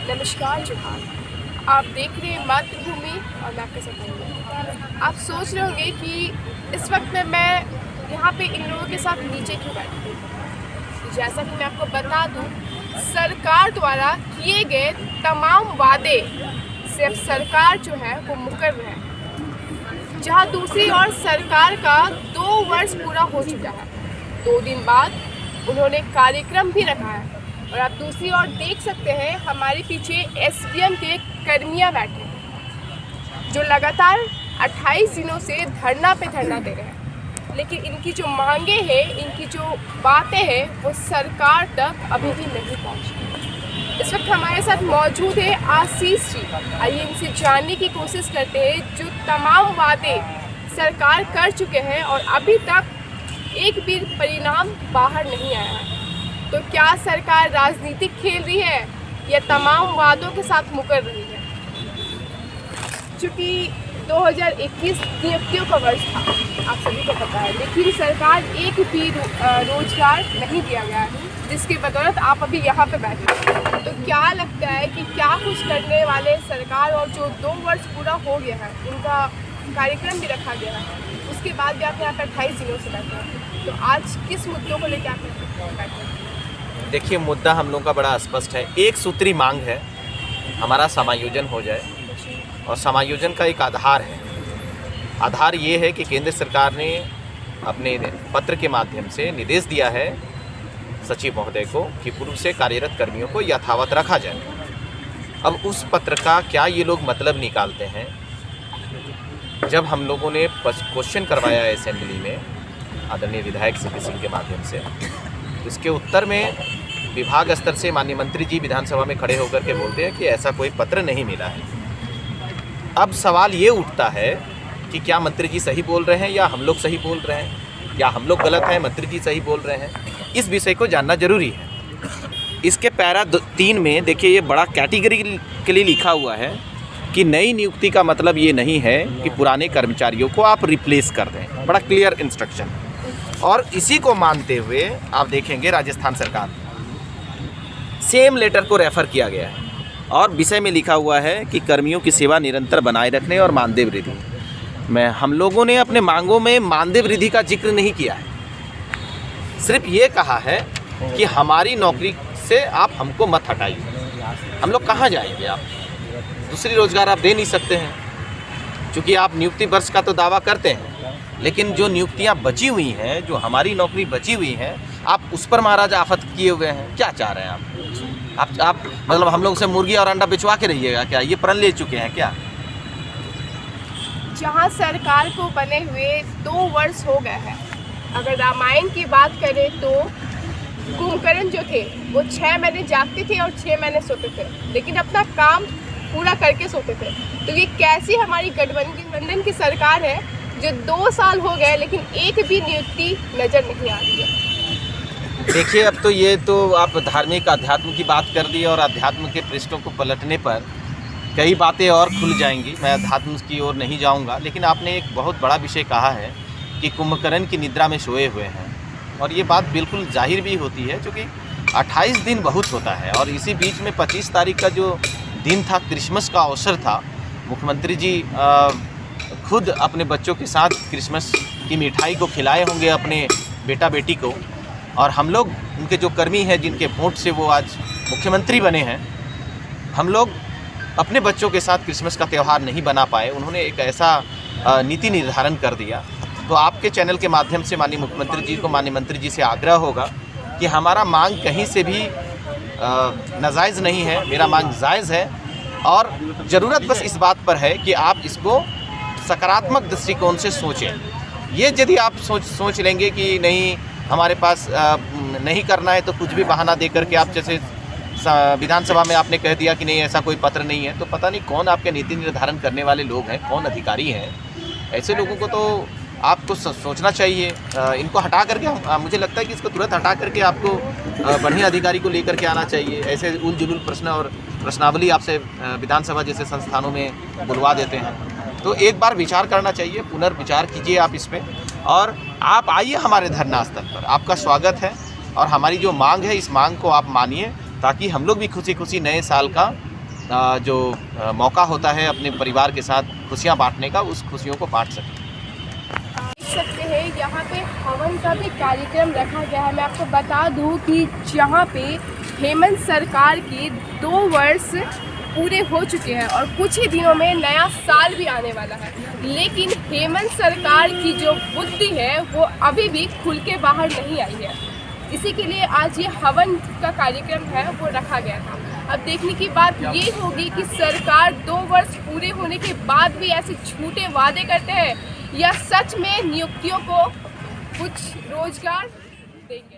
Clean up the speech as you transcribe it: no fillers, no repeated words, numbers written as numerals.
नमस्कार जोहार। आप देख रहे हैं मातृभूमि और मैं आपके साथ हूँ। आप सोच रहे होंगे कि इस वक्त में मैं यहाँ पे इन लोगों के साथ नीचे क्यों बैठी हूँ। तो जैसा कि मैं आपको बता दूँ, सरकार द्वारा किए गए तमाम वादे से अब सरकार जो है वो मुकर है। जहाँ दूसरी ओर सरकार का 2 वर्ष पूरा हो चुका है, 2 दिन बाद उन्होंने कार्यक्रम भी रखा है। और आप दूसरी ओर देख सकते हैं हमारे पीछे एसडीएम के कर्मियां बैठे हैं जो लगातार 28 दिनों से धरना पे धरना दे रहे हैं, लेकिन इनकी जो मांगे हैं, इनकी जो बातें हैं वो सरकार तक अभी भी नहीं पहुंची। इस वक्त हमारे साथ मौजूद है आशीष जी। आइए इनसे जानने की कोशिश करते हैं जो तमाम वादे सरकार कर चुके हैं और अभी तक एक भी परिणाम बाहर नहीं आया है। तो क्या सरकार राजनीतिक खेल रही है या तमाम वादों के साथ मुकर रही है? चूँकि 2021 नियुक्तियों का वर्ष था, आप सभी को पता है, लेकिन सरकार एक भी रोजगार नहीं दिया गया है, जिसके बदौलत आप अभी यहाँ पे बैठे हैं। तो क्या लगता है कि क्या कुछ करने वाले सरकार, और जो 2 वर्ष पूरा हो गया है उनका कार्यक्रम भी रखा गया है, उसके बाद भी आप यहाँ पर 28 दिनों से बैठे हैं। तो आज किस मुद्दों को लेकर आप बैठे हैं? देखिए, मुद्दा हम लोगों का बड़ा स्पष्ट है। एक सूत्री मांग है, हमारा समायोजन हो जाए। और समायोजन का एक आधार है। आधार ये है कि केंद्र सरकार ने अपने पत्र के माध्यम से निर्देश दिया है सचिव महोदय को कि पूर्व से कार्यरत कर्मियों को यथावत रखा जाए। अब उस पत्र का क्या ये लोग मतलब निकालते हैं? जब हम लोगों ने क्वेश्चन करवाया है असेंबली में आदरणीय विधायक सीपी सिंह के माध्यम से, तो इसके उत्तर में विभाग स्तर से माननीय मंत्री जी विधानसभा में खड़े होकर के बोलते हैं कि ऐसा कोई पत्र नहीं मिला है। अब सवाल ये उठता है कि क्या मंत्री जी सही बोल रहे हैं या हम लोग सही बोल रहे हैं, या हम लोग गलत हैं, मंत्री जी सही बोल रहे हैं? इस विषय को जानना जरूरी है। इसके पैरा 3 में देखिए, ये बड़ा कैटेगरी के लिए लिखा हुआ है कि नई नियुक्ति का मतलब ये नहीं है कि पुराने कर्मचारियों को आप रिप्लेस कर दें। बड़ा क्लियर इंस्ट्रक्शन। और इसी को मानते हुए आप देखेंगे राजस्थान सरकार सेम लेटर को रेफ़र किया गया है और विषय में लिखा हुआ है कि कर्मियों की सेवा निरंतर बनाए रखने और मानदेय वृद्धि में हम लोगों ने अपने मांगों में मानदेय वृद्धि का जिक्र नहीं किया है। सिर्फ ये कहा है कि हमारी नौकरी से आप हमको मत हटाइए। हम लोग कहाँ जाएंगे? आप दूसरी रोजगार आप दे नहीं सकते हैं, क्योंकि आप नियुक्ति वर्ष का तो दावा करते हैं, लेकिन जो नियुक्तियां बची हुई हैं, जो हमारी नौकरी बची हुई हैं, आप उस पर महाराज आफत किए हुए हैं। क्या चाह रहे हैं आप मतलब हम लोग से मुर्गी और अंडा बिचवा के रहिएगा क्या? ये प्रण ले चुके हैं क्या? जहां सरकार को बने हुए 2 वर्ष हो गए हैं, अगर रामायण की बात करें तो कुंभकर्ण जो थे वो 6 महीने जागते थे और 6 महीने सोते थे, लेकिन अपना काम पूरा करके सोते थे। तो ये कैसी हमारी गठबंधन की सरकार है जो 2 साल हो गए लेकिन एक भी नियुक्ति नज़र नहीं आ रही है? देखिए, अब तो ये तो आप धार्मिक अध्यात्म की बात कर दी और अध्यात्म के पृष्ठों को पलटने पर कई बातें और खुल जाएंगी। मैं अध्यात्म की ओर नहीं जाऊंगा, लेकिन आपने एक बहुत बड़ा विषय कहा है कि कुंभकर्ण की निद्रा में सोए हुए हैं, और ये बात बिल्कुल जाहिर भी होती है, क्योंकि 28 दिन बहुत होता है। और इसी बीच में 25 तारीख का जो दिन था, क्रिसमस का अवसर था, मुख्यमंत्री जी खुद अपने बच्चों के साथ क्रिसमस की मिठाई को खिलाए होंगे अपने बेटा बेटी को। और हम लोग, उनके जो कर्मी हैं जिनके वोट से वो आज मुख्यमंत्री बने हैं, हम लोग अपने बच्चों के साथ क्रिसमस का त्यौहार नहीं बना पाए। उन्होंने एक ऐसा नीति निर्धारण कर दिया। तो आपके चैनल के माध्यम से माननीय मुख्यमंत्री जी को, माननीय मंत्री जी से आग्रह होगा कि हमारा मांग कहीं से भी नाजायज़ नहीं है, मेरा मांग जायज़ है। और ज़रूरत बस इस बात पर है कि आप इसको सकारात्मक दृष्टिकोण से सोचें। ये यदि आप सोच लेंगे कि नहीं, हमारे पास नहीं करना है, तो कुछ भी बहाना दे करके आप, जैसे विधानसभा में आपने कह दिया कि नहीं ऐसा कोई पत्र नहीं है, तो पता नहीं कौन आपके नीति निर्धारण करने वाले लोग हैं, कौन अधिकारी हैं। ऐसे लोगों को तो आपको सोचना चाहिए। इनको हटा करके, मुझे लगता है कि इसको तुरंत हटा करके आपको बढ़िया अधिकारी को लेकर के आना चाहिए। ऐसे उलझुल प्रश्न और प्रश्नावली आपसे विधानसभा जैसे संस्थानों में बुलवा देते हैं। तो एक बार विचार करना चाहिए, पुनर्विचार कीजिए आप इस पर, और आप आइए हमारे धरना स्थल पर। आपका स्वागत है और हमारी जो मांग है, इस मांग को आप मानिए, ताकि हम लोग भी खुशी खुशी नए साल का जो मौका होता है अपने परिवार के साथ खुशियाँ बांटने का, उस खुशियों को बांट सकें। देख सकते हैं यहाँ पे हवन का भी कार्यक्रम रखा गया है। मैं आपको बता दूँ कि यहाँ पे हेमंत सरकार की 2 वर्ष पूरे हो चुके हैं और कुछ ही दिनों में नया साल भी आने वाला है, लेकिन हेमंत सरकार की जो बुद्धि है वो अभी भी खुल के बाहर नहीं आई है। इसी के लिए आज ये हवन का कार्यक्रम है वो रखा गया था। अब देखने की बात ये होगी कि सरकार 2 वर्ष पूरे होने के बाद भी ऐसे झूठे वादे करते हैं या सच में नियुक्तियों को कुछ रोजगार देंगे।